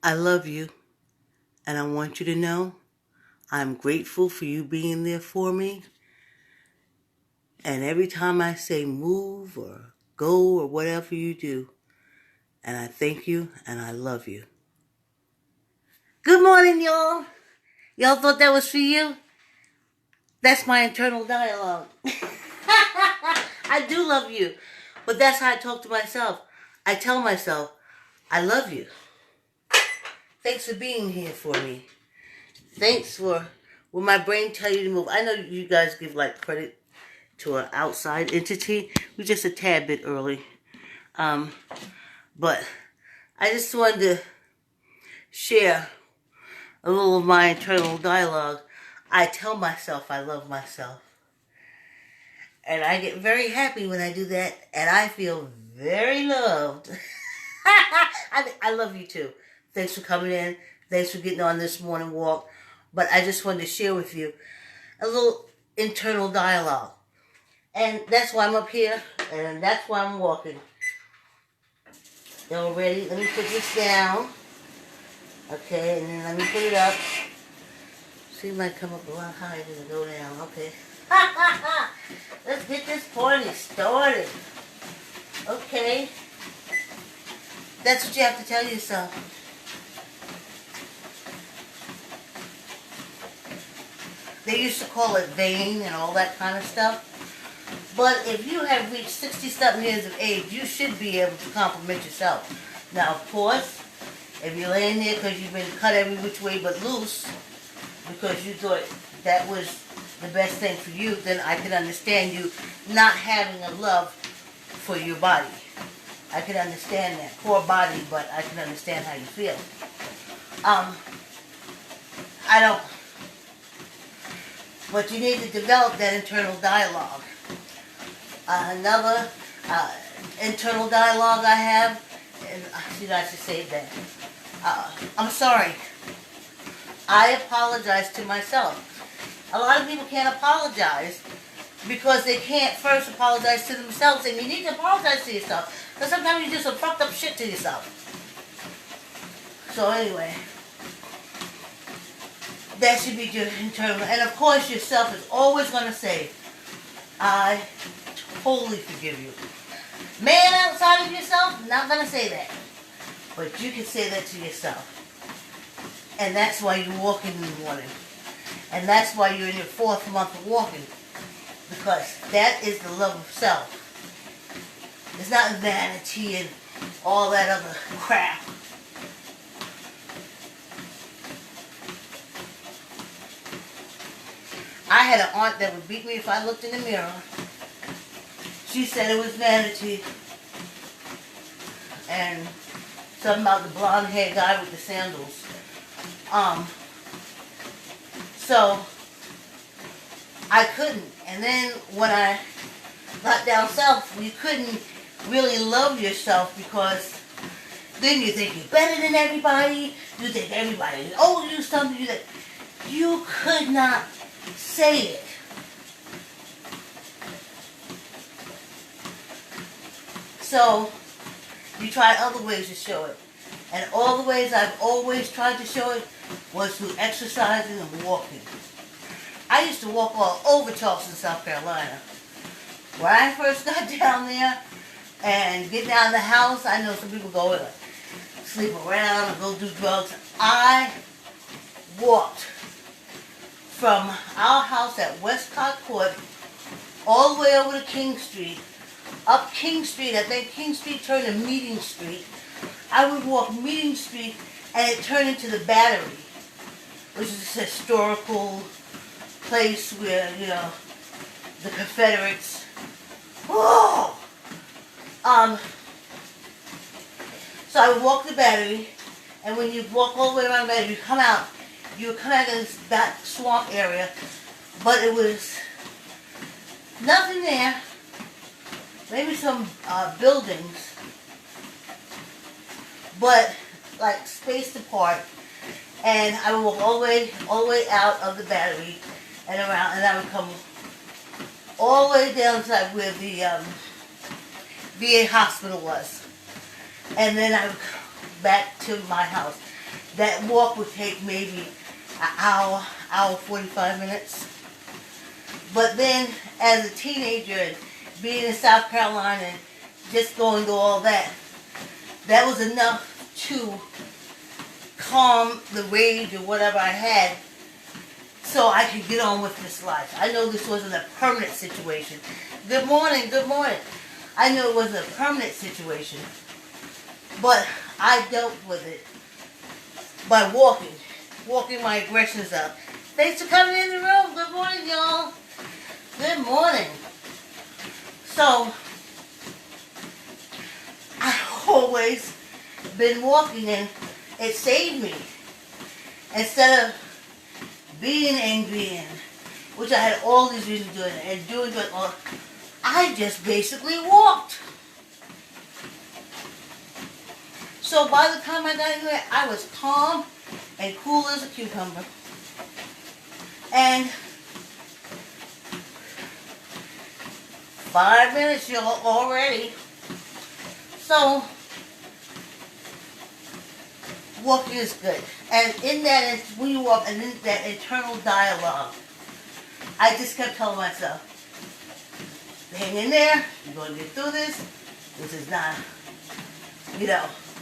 I love you, and I want you to know I'm grateful for you being there for me. And every time I say move or go or whatever you do, and I thank you and I love you. Good morning, y'all. Y'all thought that was for you? That's my internal dialogue. I do love you, but that's how I talk to myself. I tell myself, I love you. Thanks for being here for me. Thanks for when my brain tell you to move. I know you guys give like credit to an outside entity. We're just a tad bit early. Um, but I just wanted to share a little of my internal dialogue. I tell myself I love myself. And I get very happy when I do that, and I feel very loved. I love you too. Thanks for coming in. Thanks for getting on this morning walk. But I just wanted to share with you a little internal dialogue. And that's why I'm up here, and that's why I'm walking. Y'all ready? Let me put this down. Okay, and then let me put it up. See, it might come up a lot higher than it go down. Okay. Let's get this party started. Okay. That's what you have to tell yourself. They used to call it vain and all that kind of stuff. But if you have reached 60-something years of age, you should be able to compliment yourself. Now, of course, if you're laying there because you've been cut every which way but loose, because you thought that was the best thing for you, then I can understand you not having a love for your body. I can understand that. Poor body, but I can understand how you feel. I don't. But you need to develop that internal dialogue. Another internal dialogue I have, and I should say that. I'm sorry. I apologize to myself. A lot of people can't apologize because they can't first apologize to themselves, and you need to apologize to yourself. Because sometimes you do some fucked up shit to yourself. So anyway, that should be your internal. And of course, yourself is always going to say, I totally forgive you. Man outside of yourself, not going to say that. But you can say that to yourself. And that's why you're walking in the morning. And that's why you're in your 4th month of walking. Because that is the love of self. It's not vanity and all that other crap. I had an aunt that would beat me if I looked in the mirror. She said it was vanity. And something about the blonde haired guy with the sandals. So I couldn't. And then when I got down south, you couldn't really love yourself because then you think you're better than everybody. You think everybody owes you something. You could not say it. So you try other ways to show it. And all the ways I've always tried to show it was through exercising and walking. I used to walk all over Charleston, South Carolina. When I first got down there and get down the house, I know some people go like, sleep around or go do drugs. I walked from our house at Westcott Court all the way over to King Street, up King Street. I think King Street turned to Meeting Street. I would walk Meeting Street and it turned into the Battery, which is a historical place where, the Confederates. Whoa! So I would walk the Battery, and when you walk all the way around the Battery, you would come out of this back swamp area, but it was nothing there. Maybe some buildings, but like spaced apart. And I would walk all the way out of the Battery and around, and I would come all the way down to where the VA hospital was. And then I would come back to my house. that walk would take maybe an hour 45 minutes. But then as a teenager and being in South Carolina and just going through all that, that was enough to calm the rage or whatever I had so I could get on with this life. I know this wasn't a permanent situation. Good morning, good morning. I know it wasn't a permanent situation, but I dealt with it by walking my aggressions out. Thanks for coming in the room. Good morning, y'all. Good morning. So, I've always been walking and it saved me. Instead of being angry and, which I had all these reasons doing it, and doing it all, I just basically walked. So by the time I got in there, I was calm and cool as a cucumber. And 5 minutes, y'all, already. So, walking is good. And in that, when you walk, and in that internal dialogue, I just kept telling myself, hang in there, you're going to get through this. This is not,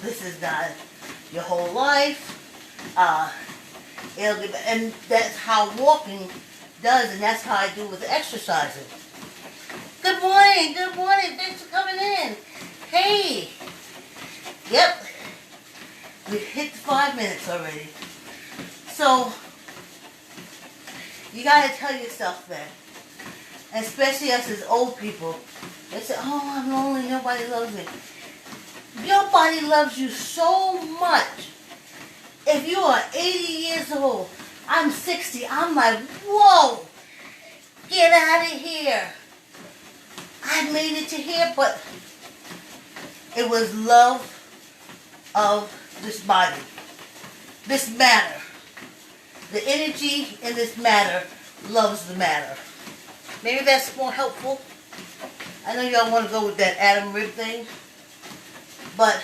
this is not your whole life. And that's how walking does, and that's how I do with exercising. Good morning, thanks for coming in. Hey, yep, we hit 5 minutes already. So, you gotta tell yourself that, especially us as old people, they say, oh, I'm lonely, nobody loves me. Your body loves you so much. If you are 80 years old, I'm 60, I'm like, whoa, get out of here. I made it to here, but it was love of this body, this matter. The energy in this matter loves the matter. Maybe that's more helpful. I know y'all want to go with that Adam Rib thing, but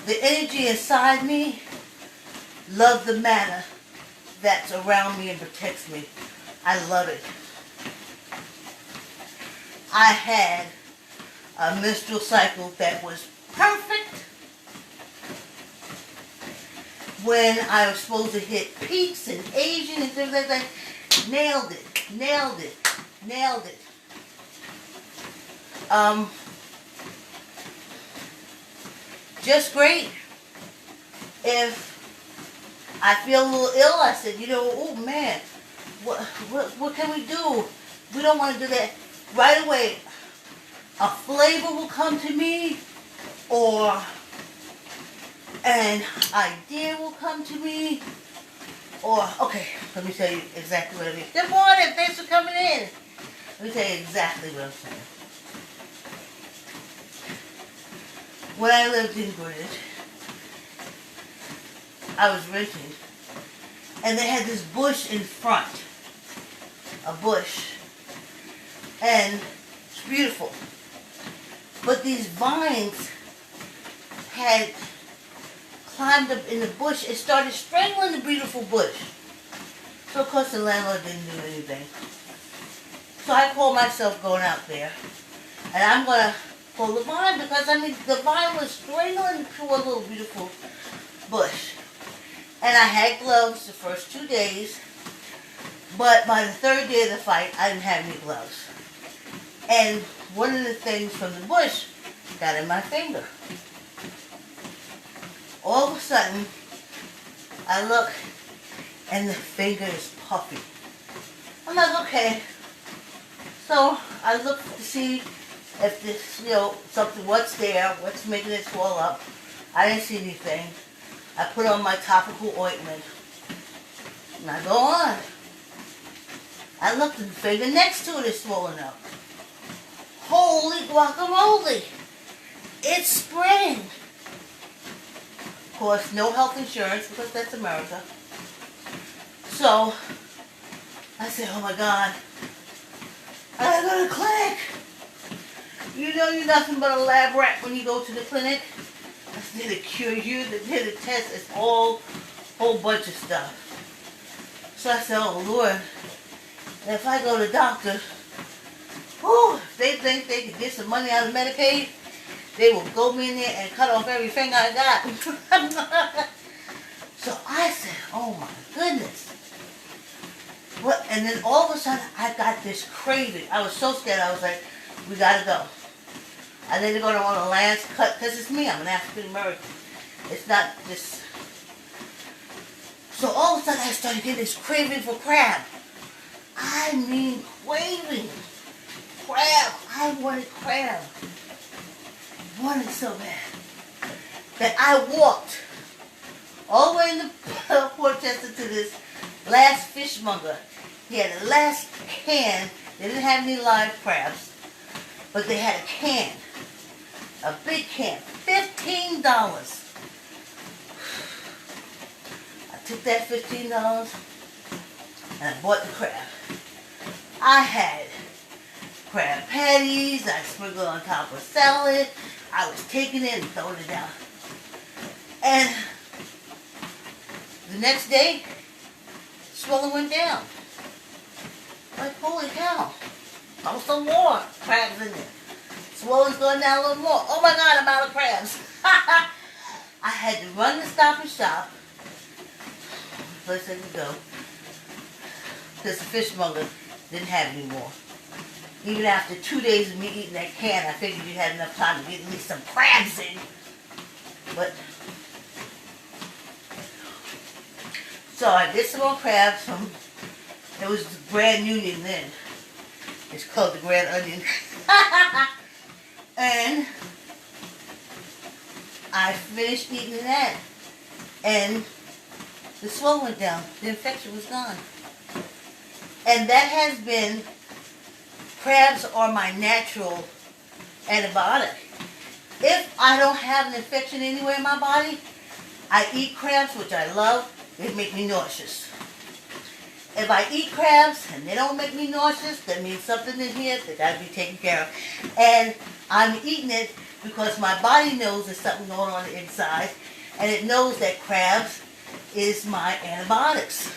the energy inside me loves the matter that's around me and protects me. I love it. I had a menstrual cycle that was perfect when I was supposed to hit peaks and Asian and things like that. Nailed it. Just great. If I feel a little ill, I said, oh man, what can we do? We don't want to do that. Right away, a flavor will come to me, or an idea will come to me, or, okay, let me tell you exactly what I mean. Good morning, thanks for coming in. Let me tell you exactly what I'm saying. When I lived in Greenwich, I was renting, and they had this bush in front, a bush, and it's beautiful. But these vines had climbed up in the bush and started strangling the beautiful bush. So of course the landlord didn't do anything. So I called myself going out there, and I'm going to pull the vine, because the vine was strangling the poor little beautiful bush. And I had gloves the first 2 days, but by the third day of the fight, I didn't have any gloves. And one of the things from the bush got in my finger. All of a sudden, I look, and the finger is puffy. I'm like, okay. So I look to see if this, something, what's there, what's making it swell up. I didn't see anything. I put on my topical ointment, and I go on. I looked, and the finger next to it is swollen up. Holy guacamole! It's spring! Of course, no health insurance, because that's America. So, I said, oh my God, I gotta go to the clinic. You know you're nothing but a lab rat when you go to the clinic. I said, did a cure you, they did a test, it's all whole bunch of stuff. So I said, oh Lord, if I go to the doctor, whew, if they think they can get some money out of Medicaid, they will go me in there and cut off everything I got. So I said, oh my goodness. What? And then all of a sudden, I got this craving. I was so scared. I was like, we gotta go. I need to go to one of the lands cut, because it's me. I'm an African American. It's not this. So all of a sudden, I started getting this craving for crab. I mean, craving. Crab. I wanted crab. Wanted so bad that I walked all the way in the Port Chester to this last fishmonger. He had the last can. They didn't have any live crabs, but they had a can, a big can, $15. I took that $15 and I bought the crab. I had crab patties. I sprinkled on top of salad. I was taking it and throwing it down. And the next day, swelling went down. Like, holy cow. Throw some more crabs in there. Swelling's going down a little more. Oh my God, I'm out of crabs. I had to run to Stop and Shop. The place I could go. Because the fishmonger didn't have any more. Even after 2 days of me eating that can, I figured you had enough time to get at least some crabs in. But, so I did some more crabs from, it was the Grand Union then. It's called the Grand Onion. And I finished eating that. And the swell went down. The infection was gone. And that has been, crabs are my natural antibiotic. If I don't have an infection anywhere in my body, I eat crabs, which I love. They make me nauseous. If I eat crabs and they don't make me nauseous, that means something in here that got to be taken care of. And I'm eating it because my body knows there's something going on inside, and it knows that crabs is my antibiotics.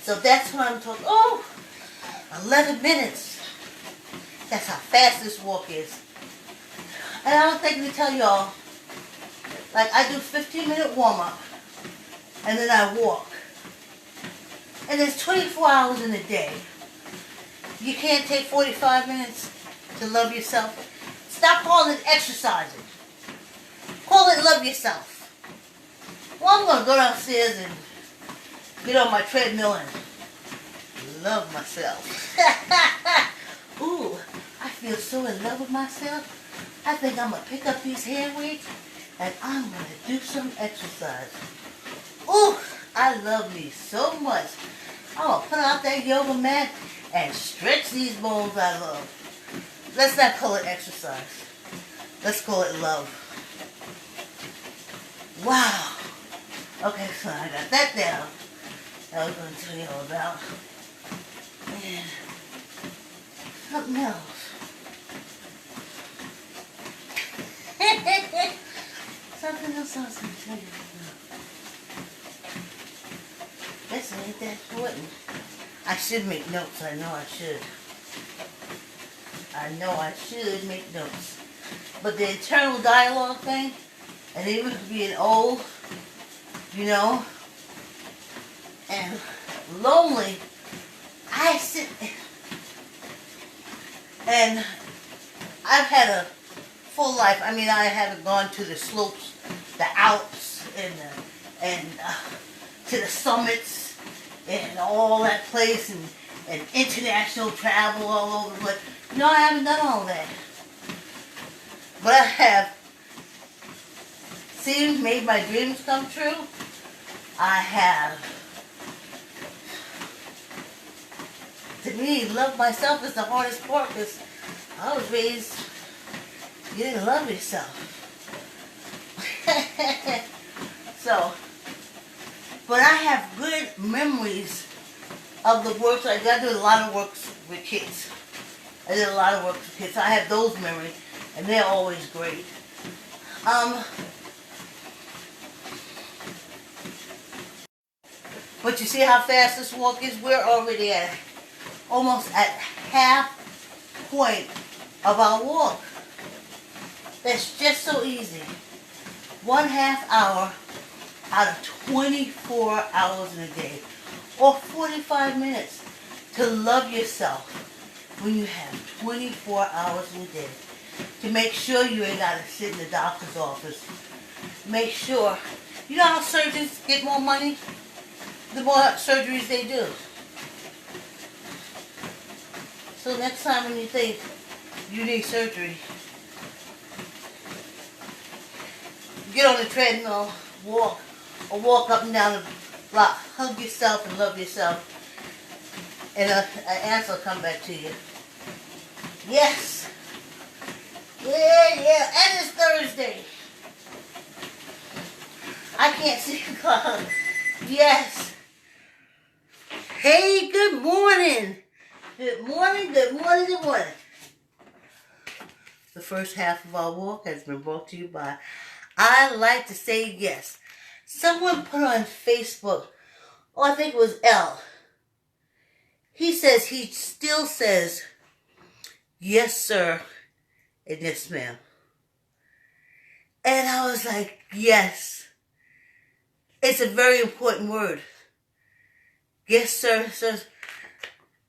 So that's what I'm talking. Oh, 11 minutes. That's how fast this walk is. And I don't think to tell y'all, like I do 15-minute warm-up, and then I walk. And there's 24 hours in a day. You can't take 45 minutes to love yourself. Stop calling it exercising. Call it love yourself. Well, I'm going to go downstairs and get on my treadmill and love myself. Ooh, I feel so in love with myself. I think I'm going to pick up these hand weights and I'm going to do some exercise. Ooh, I love me so much. I'm going to put out that yoga mat and stretch these bones I love. Let's not call it exercise. Let's call it love. Wow. Okay, so I got that down. I was going to tell you all about. And something else. Something else I was going to tell you about. This ain't that important. I should make notes. I know I should. I know I should make notes. But the internal dialogue thing, and even being old, you know, and lonely, I sit, and I've had a full life. I mean, I haven't gone to the slopes, the Alps, and to the summits, and all that place, and international travel all over. But no, I haven't done all that. But I have seen, made my dreams come true. I have. To me, love myself is the hardest part because I was raised, you didn't love yourself. So, but I have good memories of the works. I did a lot of works with kids. I did a lot of work with kids. So I have those memories, and they're always great. Um, but you see how fast this walk is? We're already at almost at half point of our walk. That's just so easy. 1/2 hour out of 24 hours in a day, or 45 minutes to love yourself when you have 24 hours in a day. To make sure you ain't got to sit in the doctor's office. Make sure. You know how surgeons get more money? The more surgeries they do. So next time when you think you need surgery, get on the treadmill, walk, or walk up and down the block. Hug yourself and love yourself. And an answer will come back to you. Yes. Yeah. And it's Thursday. I can't see the clock. Yes. Hey, good morning. Good morning. The first half of our walk has been brought to you by I Like to Say Yes. Someone put on Facebook, I think it was L. He says he still says, yes, sir, and yes, ma'am. And I was like, yes. It's a very important word. Yes, sir, sir.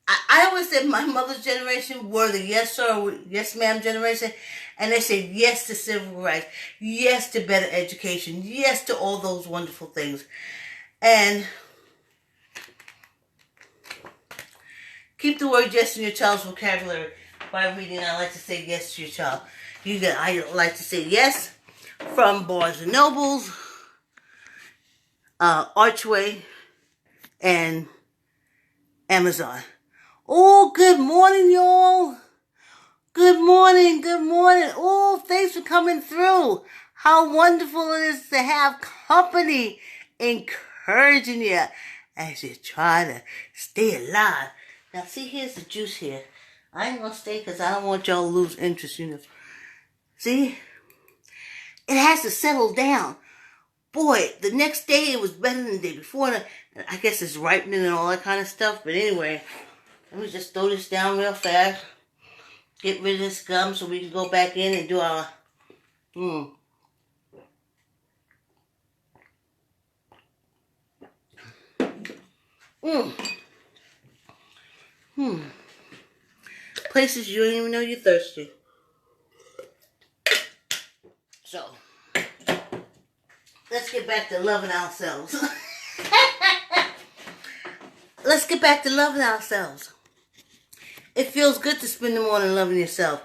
I always said my mother's generation were the yes, sir, or yes, ma'am generation. And they said yes to civil rights, yes to better education, yes to all those wonderful things. And keep the word yes in your child's vocabulary by reading I Like to Say Yes to your child. You get I Like to Say Yes from Barnes & Nobles, Archway, and Amazon. Oh, good morning, y'all. Good morning. Oh, thanks for coming through. How wonderful it is to have company encouraging you as you try to stay alive. Now, see, here's the juice here. I ain't gonna stay because I don't want y'all to lose interest, you know. See? It has to settle down. Boy, the next day it was better than the day before. I guess it's ripening and all that kind of stuff. But anyway, let me just throw this down real fast. Get rid of this gum so we can go back in and do our... Places you don't even know you're thirsty. So, let's get back to loving ourselves. Let's get back to loving ourselves. It feels good to spend the morning loving yourself.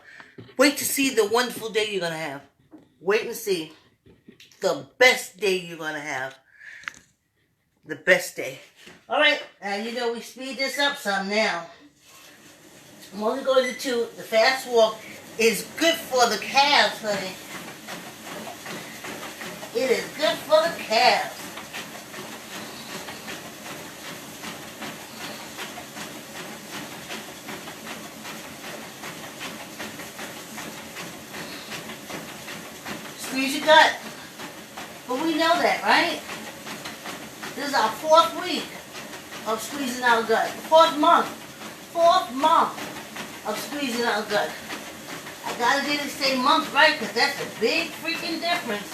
Wait to see the wonderful day you're going to have. Wait and see the best day you're going to have. The best day. All right, you know we speed this up some now. I'm only going to 2. The fast walk is good for the calves, honey. It is good for the calves. Squeeze your gut. But we know that, right? This is our 4th week of squeezing our gut. 4th month. 4th month of squeezing our gut. I gotta get it say month right because that's a big freaking difference.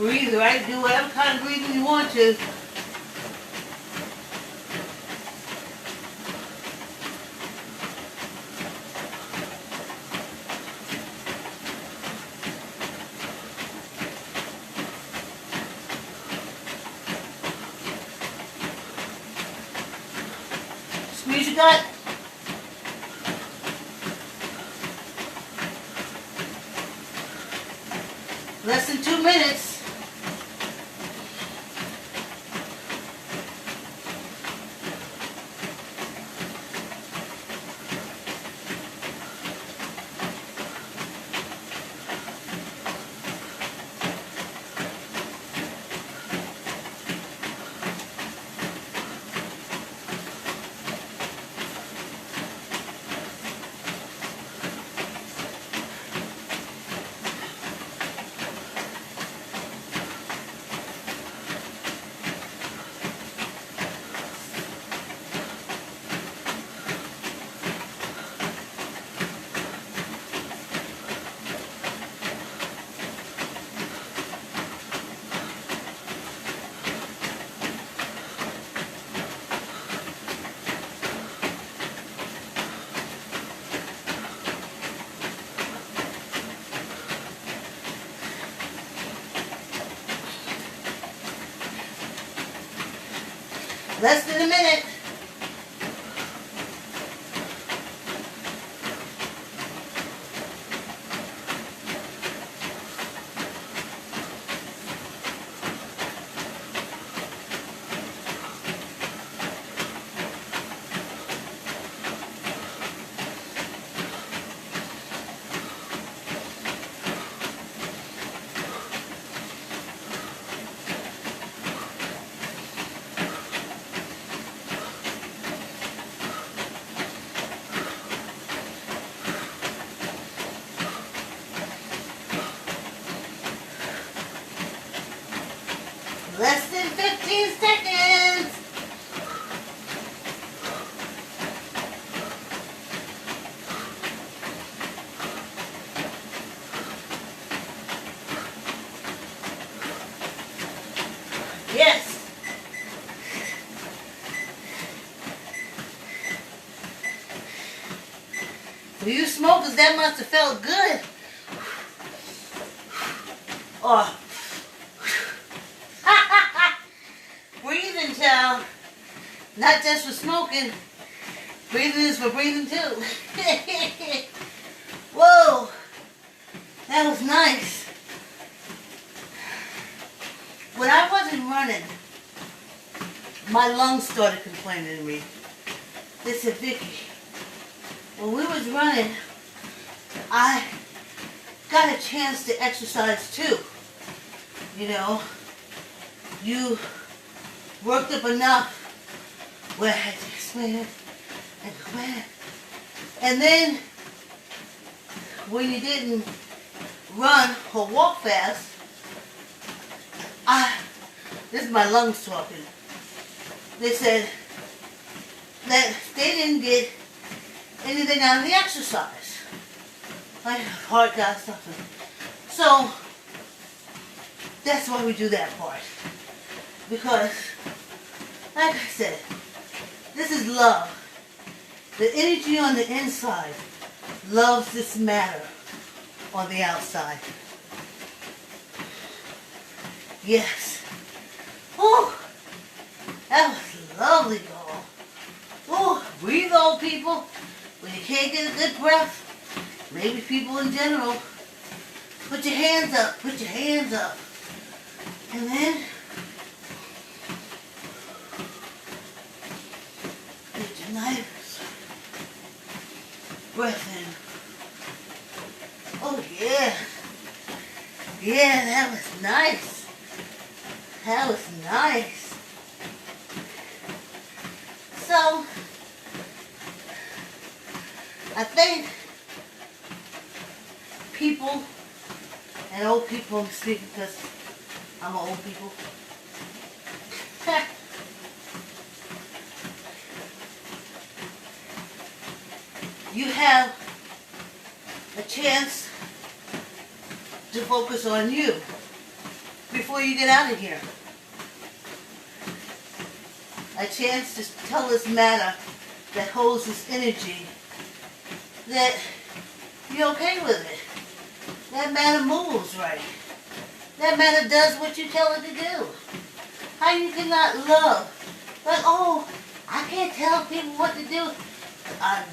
breathe, right? Do whatever kind of breathing you want to. Squeeze your gut. Less than 2 minutes. Less than a minute. Less than 15 seconds. Yes. For you smokers, that must have felt good. Oh. Breathing, child. Not just for smoking. Breathing is for breathing too. Whoa. That was nice. When I wasn't running, my lungs started complaining to me. They said, Vicky, when we was running, I got a chance to exercise too. You know, you worked up enough where I had to explain it and go back. And then, when you didn't run or walk fast, this is my lungs talking. They said that they didn't get anything out of the exercise. Like heart got something. So, that's why we do that part. Because, like I said, this is love. The energy on the inside loves this matter on the outside. Yes. Oh, that was lovely, girl. Oh, breathe, old people. When you can't get a good breath, maybe people in general, put your hands up, put your hands up. And then, get your nice breath in. Oh, yeah. Yeah, that was nice. That was nice. So, I think people, and old people, I'm speaking because I'm old people. You have a chance to focus on you. before you get out of here. A chance to tell this matter that holds this energy that you're okay with it. That matter moves right. That matter does what you tell it to do. How you cannot love? Like, oh, I can't tell people what to do.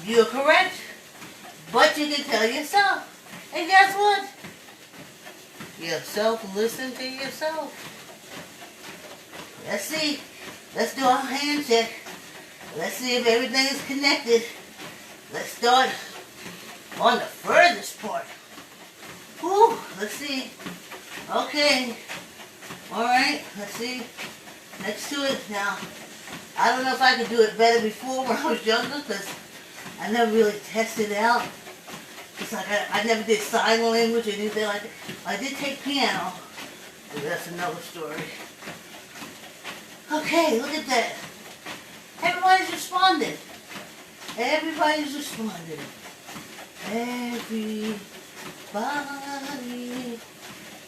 You're correct, but you can tell yourself. And guess what? Yourself, listen to yourself. Let's see. Let's do our hand check. Let's see if everything is connected. Let's start on the furthest part. Whew, let's see. Okay. Alright, let's see. Next to it now. I don't know if I could do it better before when I was younger because I never really tested it out. It's like I never did sign language or anything like that. I did take piano, but that's another story. Okay, look at that. Everybody's responding. Everybody's responding. Everybody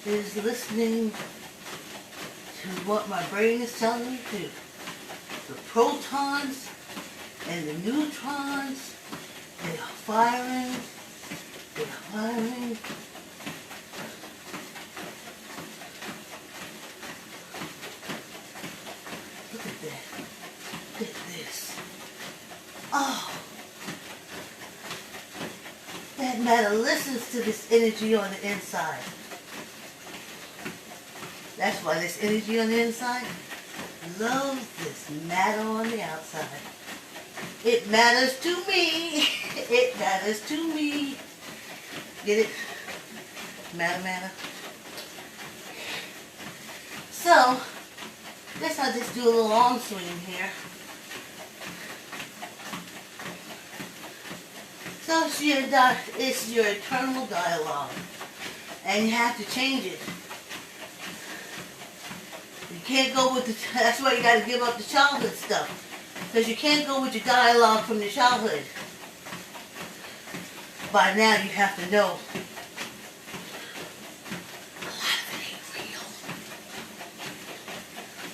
is listening to what my brain is telling me to do. The protons and the neutrons, they are firing. They're firing. Look at that. Look at this. Oh. That matter listens to this energy on the inside. That's why this energy on the inside loves this matter on the outside. It matters to me. It matters to me. Get it? Matter. So, guess I'll just do a little arm swing here. So it's your eternal dialogue. And you have to change it. You can't go with that's why you got to give up the childhood stuff. Because you can't go with your dialogue from your childhood. By now you have to know a lot of it ain't real.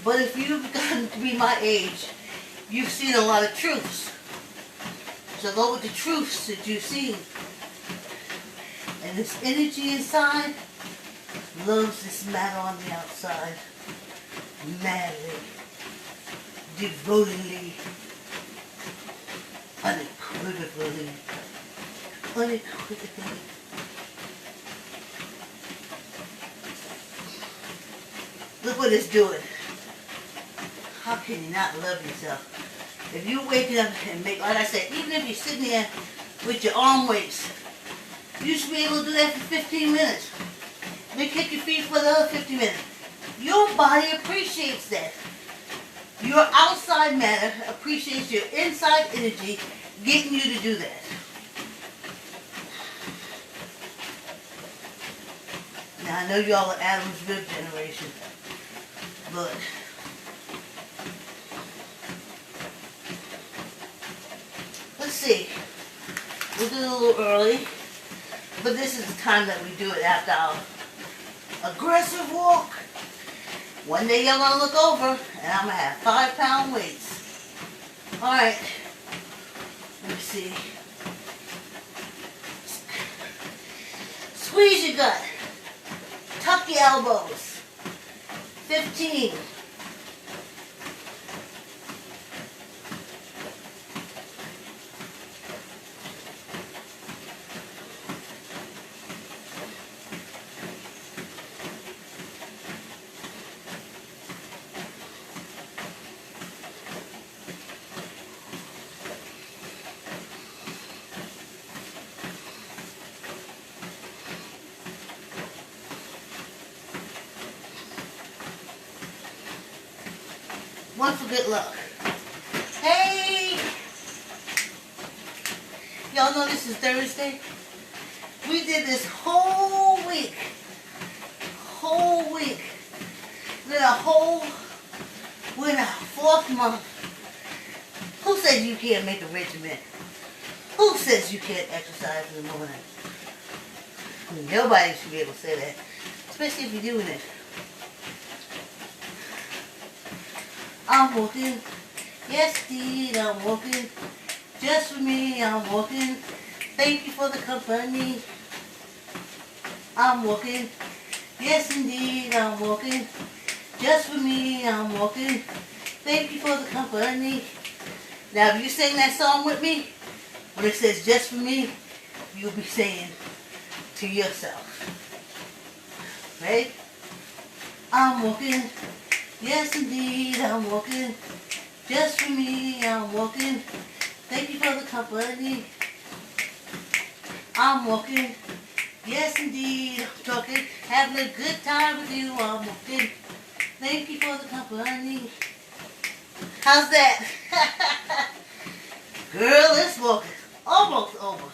But if you've gotten to be my age, you've seen a lot of truths. So go with the truths that you've seen. And this energy inside loves this matter on the outside. Madly, devotedly, unequivocally. Look what it's doing. How can you not love yourself? If you wake up and make, like I said, even if you're sitting there with your arm weights, you should be able to do that for 15 minutes. Then kick your feet for the other 15 minutes. Your body appreciates that. Your outside matter appreciates your inside energy getting you to do that. Now, I know y'all are Adam's rib generation, but let's see. We'll do it a little early, but this is the time that we do it after our aggressive walk. One day y'all gonna look over, and I'm gonna have 5-pound weights. All right. Let me see. Squeeze your gut. Tuck your elbows. 15. One for good luck. Hey! Y'all know this is Thursday? We did this whole week. We're in our 4th month. Who says you can't make a regimen? Who says you can't exercise in the morning? Nobody should be able to say that. Especially if you're doing it. I'm walking. Yes, indeed, I'm walking. Just for me, I'm walking. Thank you for the company. I'm walking. Yes, indeed, I'm walking. Just for me, I'm walking. Thank you for the company. Now, if you sing that song with me, when it says just for me, you'll be saying to yourself, right? I'm walking. Yes, indeed, I'm walking. Just for me, I'm walking. Thank you for the company. I'm walking. Yes, indeed, I'm talking. Having a good time with you, I'm walking. Thank you for the company. How's that? Girl, it's walking. Almost over.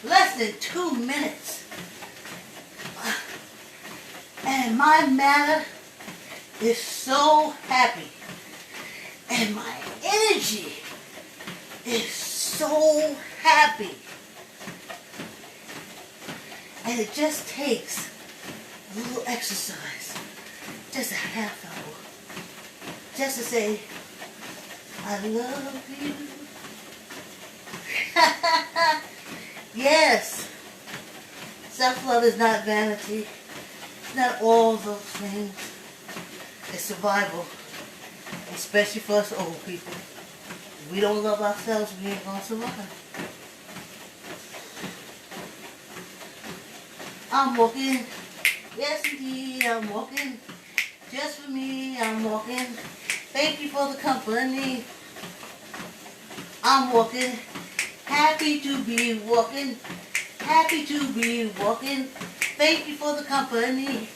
Less than 2 minutes. And my manner is so happy. And my energy is so happy. And it just takes a little exercise, just a half hour, just to say, I love you. Yes, self-love is not vanity. It's not all those things. It's survival, especially for us old people. If we don't love ourselves, we ain't gonna survive. I'm walking. Yes, indeed, I'm walking. Just for me, I'm walking. Thank you for the company. I'm walking. Happy to be walking. Happy to be walking. Thank you for the company.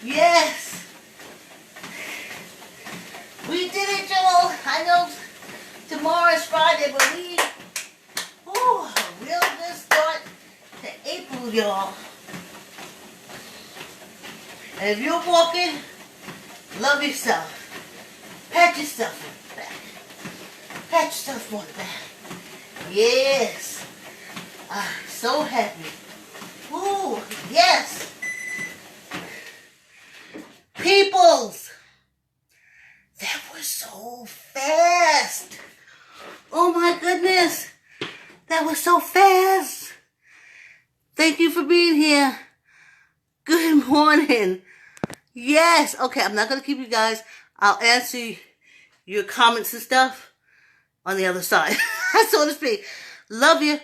Yes. We did it, Joel. I know tomorrow is Friday, but a real good start to April, y'all. And if you're walking, love yourself. Pat yourself on the back. Pat yourself on the back. Yes. I'm so happy. Ooh, yes. Peoples, that was so fast. Oh my goodness. That was so fast. Thank you for being here. Good morning. Yes. Okay, I'm not going to keep you guys. I'll answer your comments and stuff on the other side, so to speak. Love you.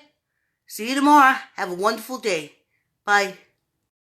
See you tomorrow. Have a wonderful day. Bye.